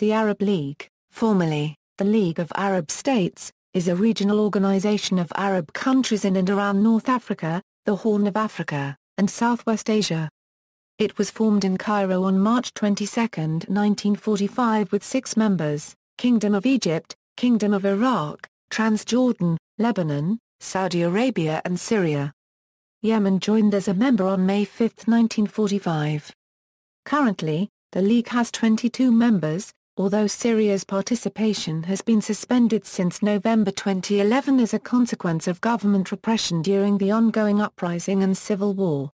The Arab League, formerly the League of Arab States, is a regional organization of Arab countries in and around North Africa, the Horn of Africa, and Southwest Asia. It was formed in Cairo on March 22, 1945 with 6 members: Kingdom of Egypt, Kingdom of Iraq, Transjordan, Lebanon, Saudi Arabia and Syria. Yemen joined as a member on May 5, 1945. Currently, the League has 22 members, although Syria's participation has been suspended since November 2011 as a consequence of government repression during the ongoing uprising and civil war.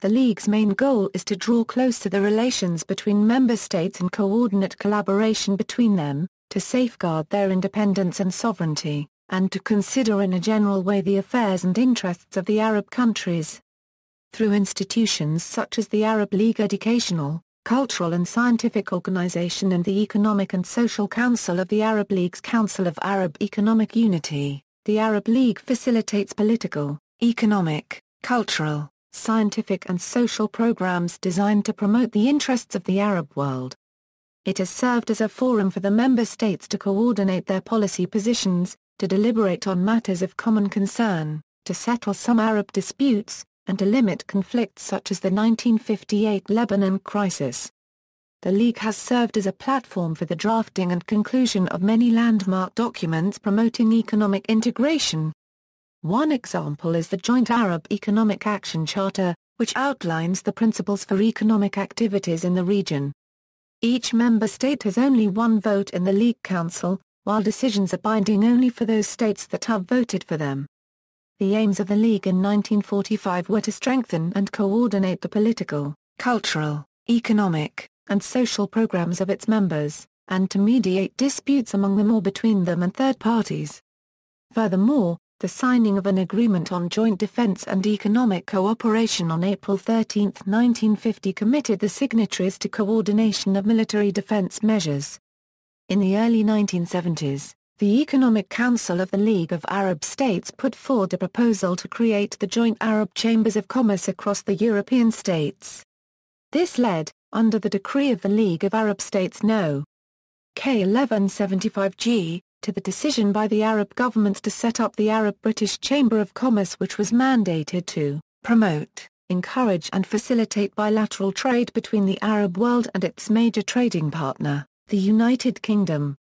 The League's main goal is to draw closer the relations between member states and coordinate collaboration between them, to safeguard their independence and sovereignty, and to consider in a general way the affairs and interests of the Arab countries. Through institutions such as the Arab League Educational, Cultural and Scientific Organization and the Economic and Social Council of the Arab League's Council of Arab Economic Unity, the Arab League facilitates political, economic, cultural, scientific and social programs designed to promote the interests of the Arab world. It has served as a forum for the member states to coordinate their policy positions, to deliberate on matters of common concern, to settle some Arab disputes, and to limit conflicts such as the 1958 Lebanon crisis. The League has served as a platform for the drafting and conclusion of many landmark documents promoting economic integration. One example is the Joint Arab Economic Action Charter, which outlines the principles for economic activities in the region. Each member state has only one vote in the League Council, while decisions are binding only for those states that have voted for them. The aims of the League in 1945 were to strengthen and coordinate the political, cultural, economic, and social programs of its members, and to mediate disputes among them or between them and third parties. Furthermore, the signing of an agreement on joint defense and economic cooperation on April 13, 1950 committed the signatories to coordination of military defense measures. In the early 1970s, the Economic Council of the League of Arab States put forward a proposal to create the Joint Arab Chambers of Commerce across the European states. This led, under the decree of the League of Arab States No. K 1175G, to the decision by the Arab governments to set up the Arab-British Chamber of Commerce, which was mandated to promote, encourage and facilitate bilateral trade between the Arab world and its major trading partner, the United Kingdom.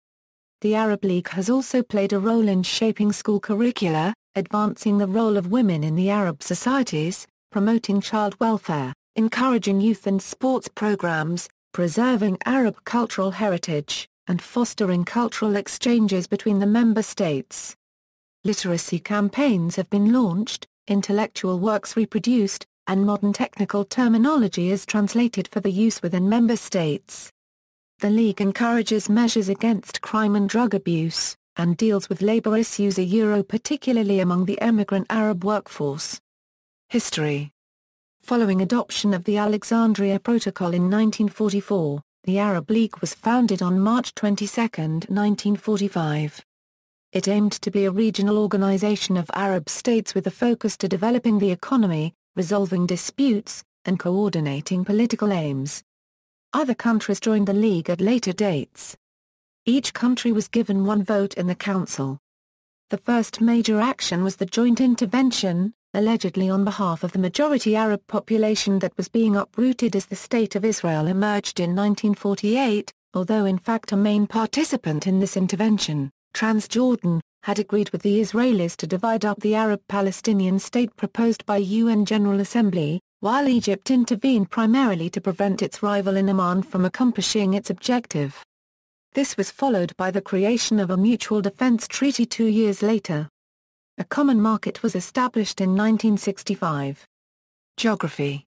The Arab League has also played a role in shaping school curricula, advancing the role of women in the Arab societies, promoting child welfare, encouraging youth and sports programs, preserving Arab cultural heritage, and fostering cultural exchanges between the member states. Literacy campaigns have been launched, intellectual works reproduced, and modern technical terminology is translated for the use within member states. The League encourages measures against crime and drug abuse, and deals with labor issues particularly among the emigrant Arab workforce. History. Following adoption of the Alexandria Protocol in 1944, the Arab League was founded on March 22, 1945. It aimed to be a regional organization of Arab states with a focus to developing the economy, resolving disputes, and coordinating political aims. Other countries joined the League at later dates. Each country was given one vote in the Council. The first major action was the joint intervention, allegedly on behalf of the majority Arab population that was being uprooted as the State of Israel emerged in 1948, although in fact a main participant in this intervention, Transjordan, had agreed with the Israelis to divide up the Arab-Palestinian state proposed by UN General Assembly, while Egypt intervened primarily to prevent its rival in Oman from accomplishing its objective. This was followed by the creation of a mutual defense treaty 2 years later. A common market was established in 1965. Geography.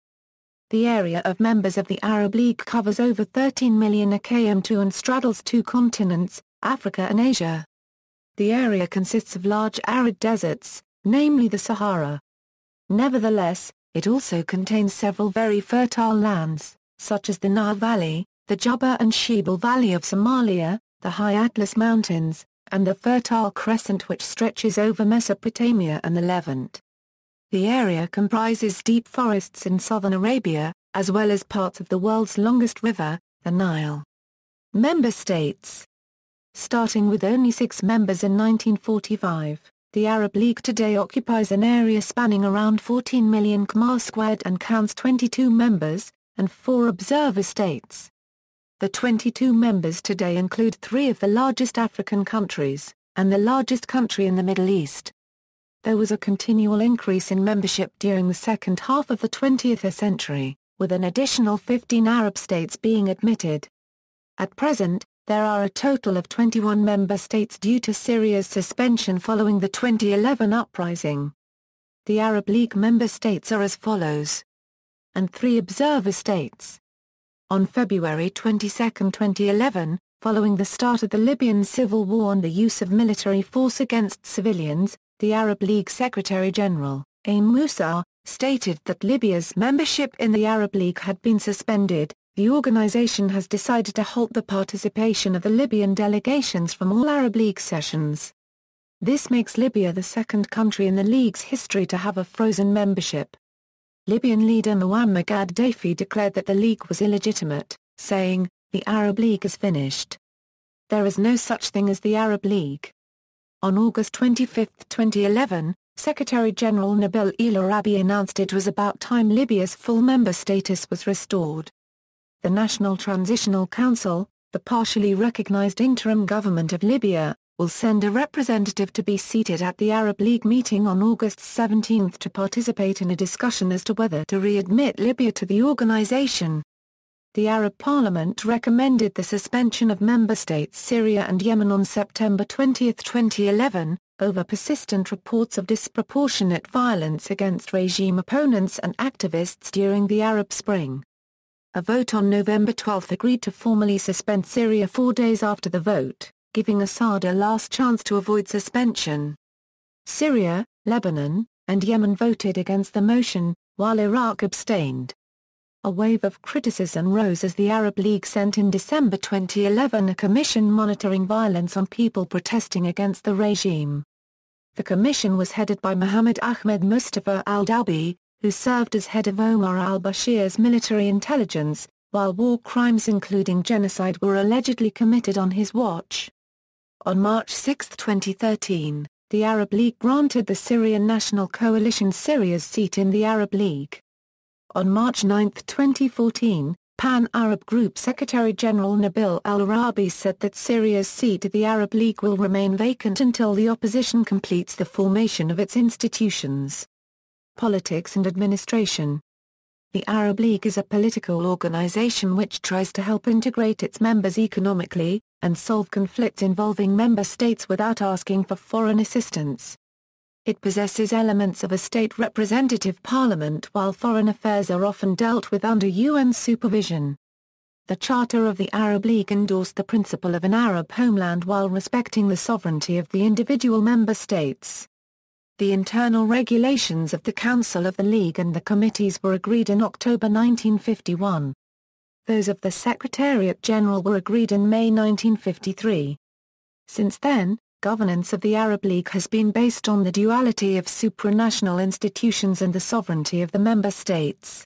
The area of members of the Arab League covers over 13 million km2 and straddles 2 continents, Africa and Asia. The area consists of large arid deserts, namely the Sahara. Nevertheless, it also contains several very fertile lands, such as the Nile Valley, the Jubba and Shebel Valley of Somalia, the High Atlas Mountains, and the Fertile Crescent which stretches over Mesopotamia and the Levant. The area comprises deep forests in southern Arabia, as well as parts of the world's longest river, the Nile. Member states. Starting with only 6 members in 1945, the Arab League today occupies an area spanning around 14 million km² and counts 22 members, and 4 observer states. The 22 members today include 3 of the largest African countries, and the largest country in the Middle East. There was a continual increase in membership during the second half of the 20th century, with an additional 15 Arab states being admitted. At present, there are a total of 21 member states due to Syria's suspension following the 2011 uprising. The Arab League member states are as follows. And 3 observer states. On February 22, 2011, following the start of the Libyan civil war and the use of military force against civilians, the Arab League Secretary-General, Aim Moussa, stated that Libya's membership in the Arab League had been suspended. The organization has decided to halt the participation of the Libyan delegations from all Arab League sessions. This makes Libya the second country in the League's history to have a frozen membership. Libyan leader Muammar Gaddafi declared that the League was illegitimate, saying, "The Arab League is finished. There is no such thing as the Arab League." On August 25, 2011, Secretary-General Nabil el-Arabi announced it was about time Libya's full member status was restored. The National Transitional Council, the partially recognized interim government of Libya, will send a representative to be seated at the Arab League meeting on August 17 to participate in a discussion as to whether to readmit Libya to the organization. The Arab Parliament recommended the suspension of member states Syria and Yemen on September 20, 2011, over persistent reports of disproportionate violence against regime opponents and activists during the Arab Spring. A vote on November 12 agreed to formally suspend Syria 4 days after the vote, giving Assad a last chance to avoid suspension. Syria, Lebanon, and Yemen voted against the motion, while Iraq abstained. A wave of criticism rose as the Arab League sent in December 2011 a commission monitoring violence on people protesting against the regime. The commission was headed by Mohammed Ahmed Mustafa al-Dawbi, who served as head of Omar al-Bashir's military intelligence, while war crimes including genocide were allegedly committed on his watch. On March 6, 2013, the Arab League granted the Syrian National Coalition Syria's seat in the Arab League. On March 9, 2014, Pan-Arab Group Secretary-General Nabil al-Arabi said that Syria's seat at the Arab League will remain vacant until the opposition completes the formation of its institutions. Politics and administration. The Arab League is a political organization which tries to help integrate its members economically, and solve conflicts involving member states without asking for foreign assistance. It possesses elements of a state representative parliament while foreign affairs are often dealt with under UN supervision. The Charter of the Arab League endorsed the principle of an Arab homeland while respecting the sovereignty of the individual member states. The internal regulations of the Council of the League and the committees were agreed in October 1951. Those of the Secretariat General were agreed in May 1953. Since then, governance of the Arab League has been based on the duality of supranational institutions and the sovereignty of the member states.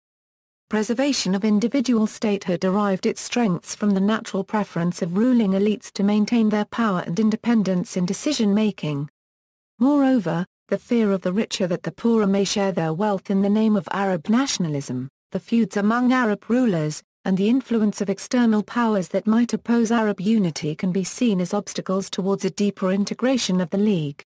Preservation of individual statehood derived its strengths from the natural preference of ruling elites to maintain their power and independence in decision-making. Moreover, the fear of the richer that the poorer may share their wealth in the name of Arab nationalism, the feuds among Arab rulers, and the influence of external powers that might oppose Arab unity can be seen as obstacles towards a deeper integration of the League.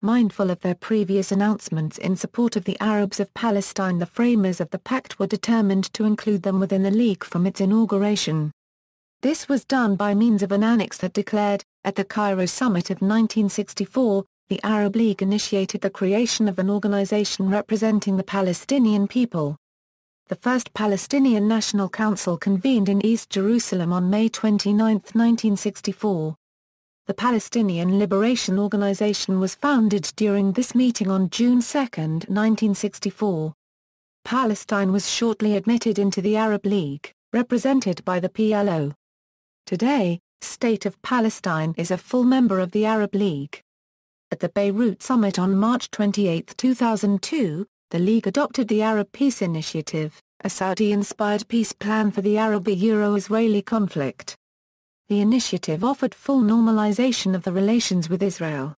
Mindful of their previous announcements in support of the Arabs of Palestine, the framers of the pact were determined to include them within the League from its inauguration. This was done by means of an annex that declared, at the Cairo Summit of 1964, the Arab League initiated the creation of an organization representing the Palestinian people. The first Palestinian National Council convened in East Jerusalem on May 29, 1964. The Palestinian Liberation Organization was founded during this meeting on June 2, 1964. Palestine was shortly admitted into the Arab League, represented by the PLO. Today, State of Palestine is a full member of the Arab League. At the Beirut Summit on March 28, 2002, the League adopted the Arab Peace Initiative, a Saudi-inspired peace plan for the Arab-Euro-Israeli conflict. The initiative offered full normalization of the relations with Israel.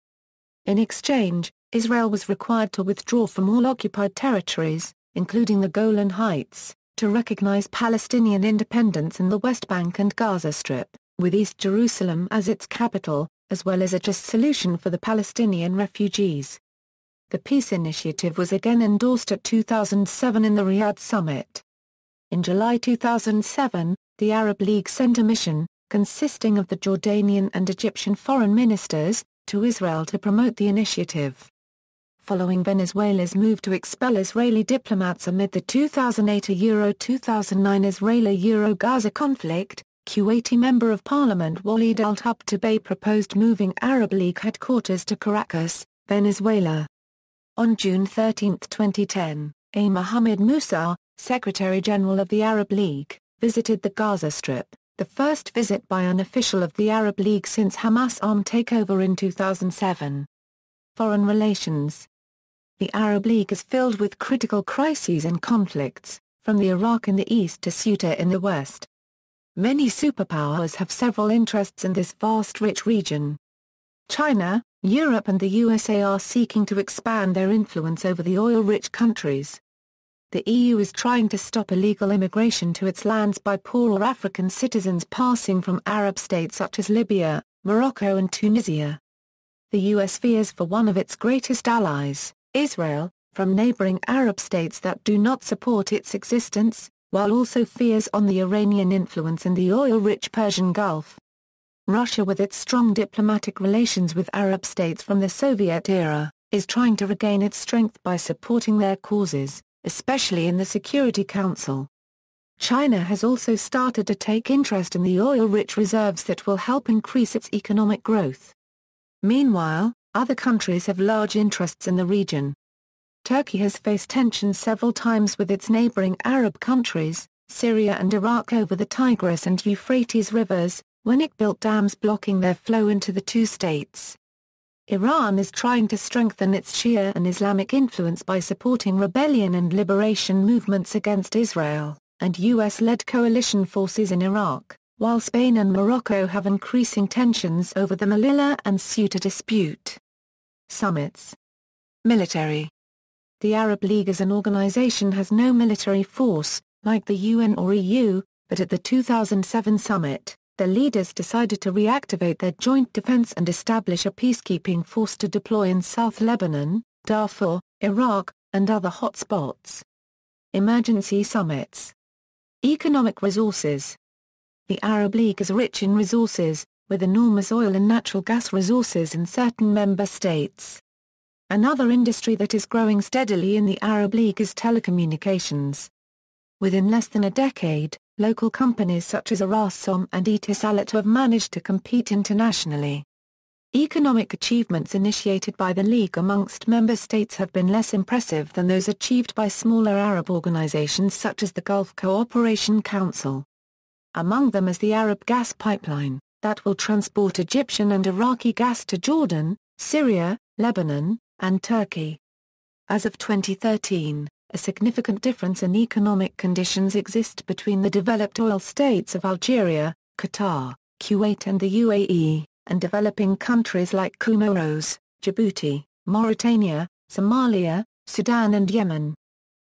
In exchange, Israel was required to withdraw from all occupied territories, including the Golan Heights, to recognize Palestinian independence in the West Bank and Gaza Strip, with East Jerusalem as its capital, as well as a just solution for the Palestinian refugees. The peace initiative was again endorsed at 2007 in the Riyadh Summit. In July 2007, the Arab League sent a mission, consisting of the Jordanian and Egyptian foreign ministers, to Israel to promote the initiative. Following Venezuela's move to expel Israeli diplomats amid the 2008-2009 Israeli-Gaza conflict, Kuwaiti Member of Parliament Walid al-Tabatabai proposed moving Arab League headquarters to Caracas, Venezuela. On June 13, 2010, A. Mohammed Musa, Secretary-General of the Arab League, visited the Gaza Strip, the first visit by an official of the Arab League since Hamas' armed takeover in 2007. Foreign relations. The Arab League is filled with critical crises and conflicts, from the Iraq in the east to Ceuta in the west. Many superpowers have several interests in this vast rich region. China, Europe and the USA are seeking to expand their influence over the oil-rich countries. The EU is trying to stop illegal immigration to its lands by poorer African citizens passing from Arab states such as Libya, Morocco and Tunisia. The US fears for one of its greatest allies, Israel, from neighboring Arab states that do not support its existence, while also fears on the Iranian influence in the oil-rich Persian Gulf. Russia, with its strong diplomatic relations with Arab states from the Soviet era, is trying to regain its strength by supporting their causes, especially in the Security Council. China has also started to take interest in the oil-rich reserves that will help increase its economic growth. Meanwhile, other countries have large interests in the region. Turkey has faced tensions several times with its neighboring Arab countries, Syria and Iraq over the Tigris and Euphrates rivers, when it built dams blocking their flow into the two states. Iran is trying to strengthen its Shia and Islamic influence by supporting rebellion and liberation movements against Israel, and US-led coalition forces in Iraq, while Spain and Morocco have increasing tensions over the Melilla and Ceuta dispute. Summits. Military. The Arab League as an organization has no military force, like the UN or EU, but at the 2007 summit, the leaders decided to reactivate their joint defense and establish a peacekeeping force to deploy in South Lebanon, Darfur, Iraq, and other hotspots. Emergency summits. Economic resources. The Arab League is rich in resources, with enormous oil and natural gas resources in certain member states. Another industry that is growing steadily in the Arab League is telecommunications. Within less than a decade, local companies such as Arabia and Etisalat have managed to compete internationally. Economic achievements initiated by the League amongst member states have been less impressive than those achieved by smaller Arab organizations such as the Gulf Cooperation Council. Among them is the Arab gas pipeline, that will transport Egyptian and Iraqi gas to Jordan, Syria, Lebanon, and Turkey. As of 2013, a significant difference in economic conditions exists between the developed oil states of Algeria, Qatar, Kuwait and the UAE, and developing countries like Comoros, Djibouti, Mauritania, Somalia, Sudan and Yemen.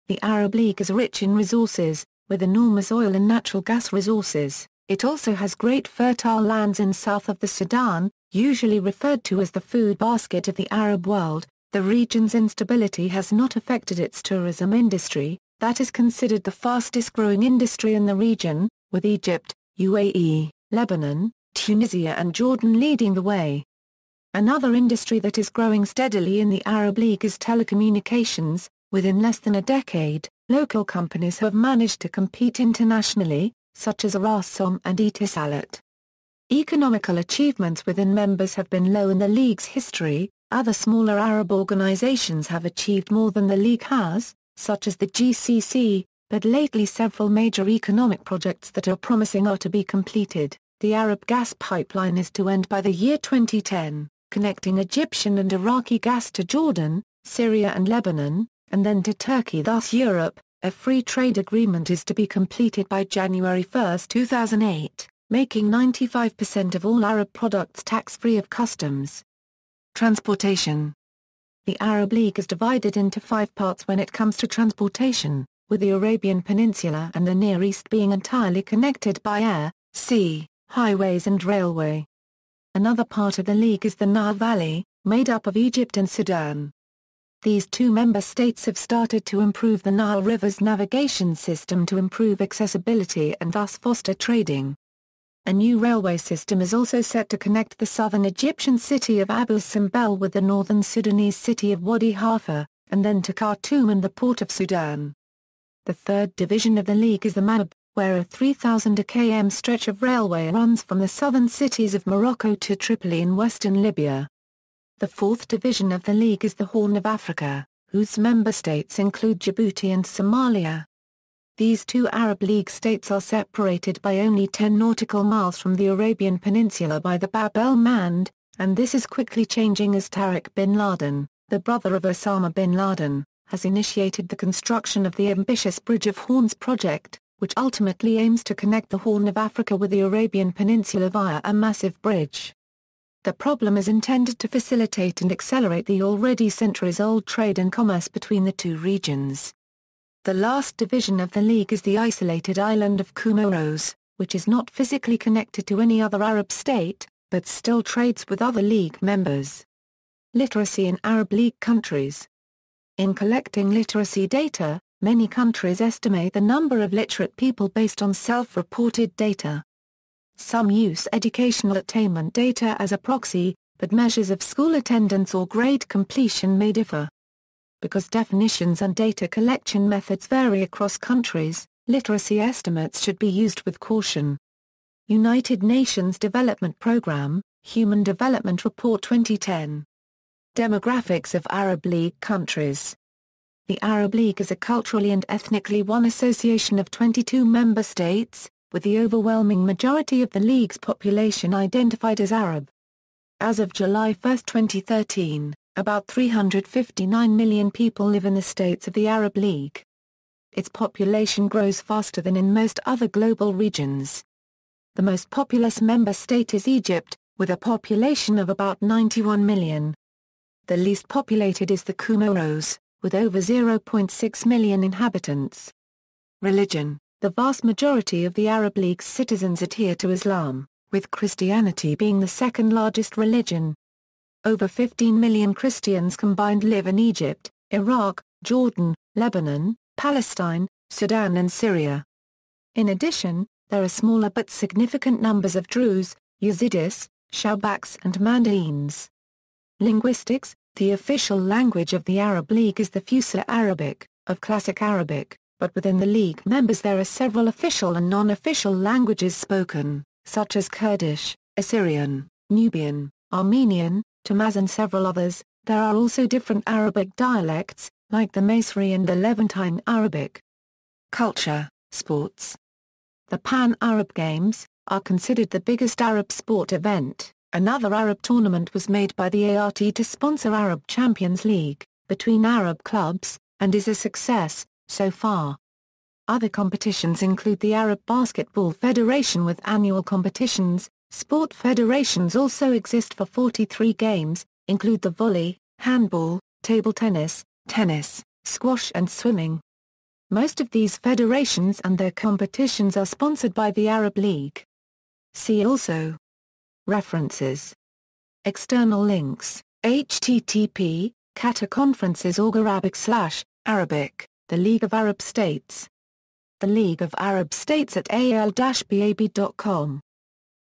The Arab League is rich in resources, with enormous oil and natural gas resources. It also has great fertile lands in south of the Sudan, usually referred to as the food basket of the Arab world. The region's instability has not affected its tourism industry, that is considered the fastest growing industry in the region, with Egypt, UAE, Lebanon, Tunisia and Jordan leading the way. Another industry that is growing steadily in the Arab League is telecommunications. Within less than a decade, local companies have managed to compete internationally, such as Arabia and Etisalat. Economical achievements within members have been low in the League's history. Other smaller Arab organizations have achieved more than the League has, such as the GCC, but lately several major economic projects that are promising are to be completed. The Arab gas pipeline is to end by the year 2010, connecting Egyptian and Iraqi gas to Jordan, Syria and Lebanon, and then to Turkey, thus Europe. A free trade agreement is to be completed by January 1, 2008. making 95% of all Arab products tax-free of customs. Transportation. The Arab League is divided into 5 parts when it comes to transportation, with the Arabian Peninsula and the Near East being entirely connected by air, sea, highways and railway. Another part of the League is the Nile Valley, made up of Egypt and Sudan. These 2 member states have started to improve the Nile River's navigation system to improve accessibility and thus foster trading. A new railway system is also set to connect the southern Egyptian city of Abu Simbel with the northern Sudanese city of Wadi Halfa, and then to Khartoum and the port of Sudan. The third division of the League is the Maghreb, where a 3,000 km stretch of railway runs from the southern cities of Morocco to Tripoli in western Libya. The fourth division of the League is the Horn of Africa, whose member states include Djibouti and Somalia. These 2 Arab League states are separated by only 10 nautical miles from the Arabian Peninsula by the Bab el-Mand, and this is quickly changing as Tariq bin Laden, the brother of Osama bin Laden, has initiated the construction of the ambitious Bridge of Horns project, which ultimately aims to connect the Horn of Africa with the Arabian Peninsula via a massive bridge. The problem is intended to facilitate and accelerate the already centuries-old trade and commerce between the 2 regions. The last division of the League is the isolated island of Comoros, which is not physically connected to any other Arab state, but still trades with other League members. Literacy in Arab League countries. In collecting literacy data, many countries estimate the number of literate people based on self-reported data. Some use educational attainment data as a proxy, but measures of school attendance or grade completion may differ. Because definitions and data collection methods vary across countries, literacy estimates should be used with caution. United Nations Development Programme, Human Development Report 2010. Demographics of Arab League countries. The Arab League is a culturally and ethnically one association of 22 member states, with the overwhelming majority of the League's population identified as Arab. As of July 1, 2013, about 359 million people live in the states of the Arab League. Its population grows faster than in most other global regions. The most populous member state is Egypt, with a population of about 91 million. The least populated is the Comoros, with over 0.6 million inhabitants. Religion. The vast majority of the Arab League's citizens adhere to Islam, with Christianity being the second largest religion. Over 15 million Christians combined live in Egypt, Iraq, Jordan, Lebanon, Palestine, Sudan and Syria. In addition, there are smaller but significant numbers of Druze, Yazidis, Shawbaks and Mandaeans. Linguistics. The official language of the Arab League is the Fusha Arabic, of Classic Arabic, but within the League members there are several official and non-official languages spoken, such as Kurdish, Assyrian, Nubian, Armenian, Tamaz and several others. There are also different Arabic dialects, like the Masri and the Levantine Arabic. Culture, sports. The Pan-Arab Games are considered the biggest Arab sport event. Another Arab tournament was made by the ART to sponsor Arab Champions League, between Arab clubs, and is a success, so far. Other competitions include the Arab Basketball Federation with annual competitions. Sport federations also exist for 43 games, include the volley, handball, table tennis, tennis, squash and swimming. Most of these federations and their competitions are sponsored by the Arab League. See also. References. External links, http, Qatar Conferences org Arabic, The League of Arab States. The League of Arab States at al-bab.com.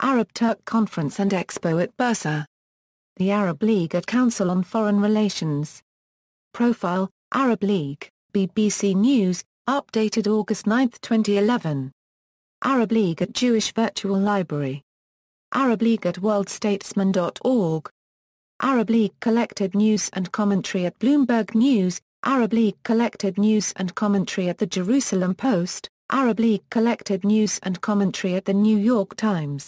Arab-Turk Conference and Expo at Bursa. The Arab League at Council on Foreign Relations. Profile, Arab League, BBC News, updated August 9, 2011. Arab League at Jewish Virtual Library. Arab League at worldstatesman.org. Arab League collected news and commentary at Bloomberg News. Arab League collected news and commentary at the Jerusalem Post. Arab League collected news and commentary at the New York Times.